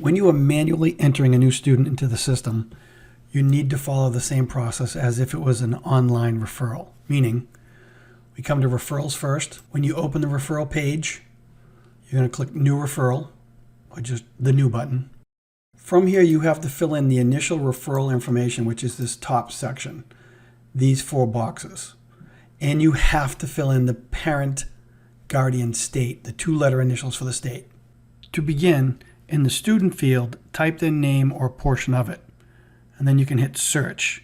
When you are manually entering a new student into the system, you need to follow the same process as if it was an online referral. Meaning, we come to referrals first. When you open the referral page, you're going to click New Referral, or just the New button. From here, you have to fill in the initial referral information, which is this top section, these 4 boxes. And you have to fill in the parent guardian state, the 2-letter initials for the state. To begin, in the student field, type their name or portion of it, and then you can hit search.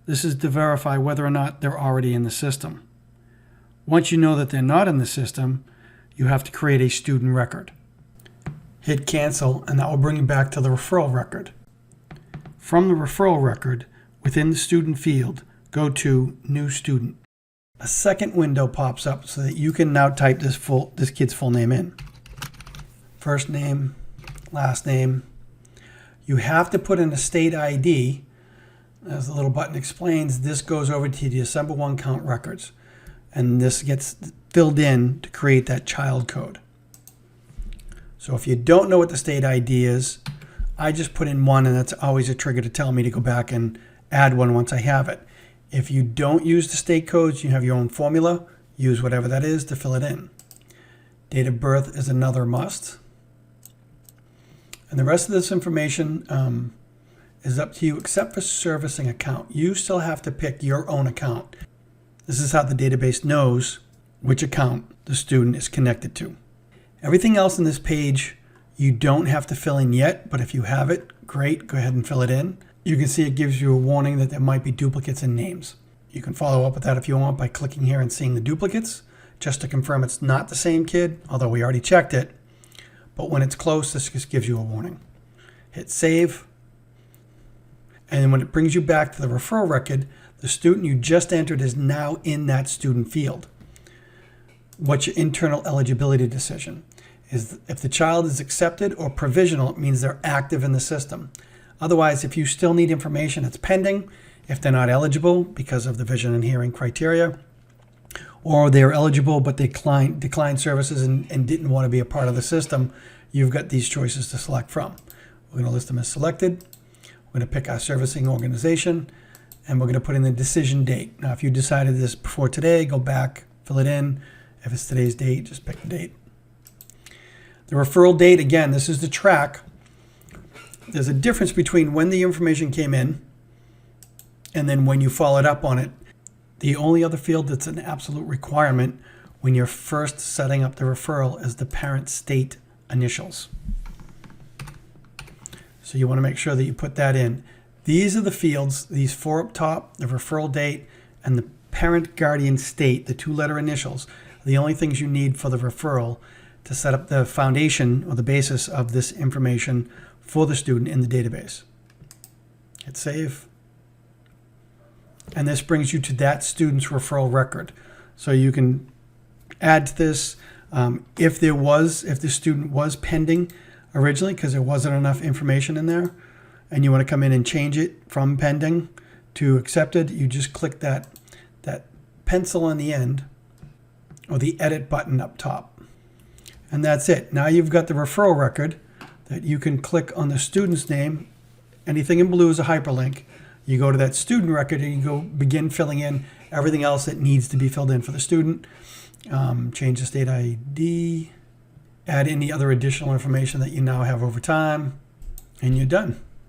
This is to verify whether or not they're already in the system. Once you know that they're not in the system, you have to create a student record. Hit cancel, and that will bring you back to the referral record. From the referral record, within the student field, go to New Student. A second window pops up so that you can now type this kid's full name in. First name, last name. You have to put in a state ID. As the little button explains, this goes over to the December 1 count records. And this gets filled in to create that child code. So if you don't know what the state ID is, I just put in 1, and that's always a trigger to tell me to go back and add 1 once I have it. If you don't use the state codes, you have your own formula. Use whatever that is to fill it in. Date of birth is another must. And the rest of this information is up to you, except for servicing account. You still have to pick your own account. This is how the database knows which account the student is connected to. Everything else in this page you don't have to fill in yet, but if you have it, great, go ahead and fill it in. You can see it gives you a warning that there might be duplicates in names. You can follow up with that if you want by clicking here and seeing the duplicates, just to confirm it's not the same kid, although we already checked it. But when it's close, this just gives you a warning. Hit save. And then when it brings you back to the referral record, the student you just entered is now in that student field. What's your internal eligibility decision? Is if the child is accepted or provisional, it means they're active in the system. Otherwise, if you still need information, it's pending. If they're not eligible because of the vision and hearing criteria, or they're eligible but they declined services and didn't want to be a part of the system, you've got these choices to select from. We're going to list them as selected. We're going to pick our servicing organization, and we're going to put in the decision date. Now, if you decided this before today, go back, fill it in. If it's today's date, just pick the date. The referral date, again, this is the track. There's a difference between when the information came in and then when you followed up on it. The only other field that's an absolute requirement when you're first setting up the referral is the parent state initials. So you want to make sure that you put that in. These are the fields, these 4 up top, the referral date, and the parent guardian state, the 2-letter initials, are the only things you need for the referral to set up the foundation or the basis of this information for the student in the database. Hit save. And this brings you to that student's referral record. So you can add to this if the student was pending originally because there wasn't enough information in there, and you want to come in and change it from pending to accepted, you just click that pencil on the end or the edit button up top. And that's it. Now you've got the referral record that you can click on the student's name. Anything in blue is a hyperlink. You go to that student record and you go begin filling in everything else that needs to be filled in for the student. Change the state ID, add any other additional information that you now have over time, and you're done.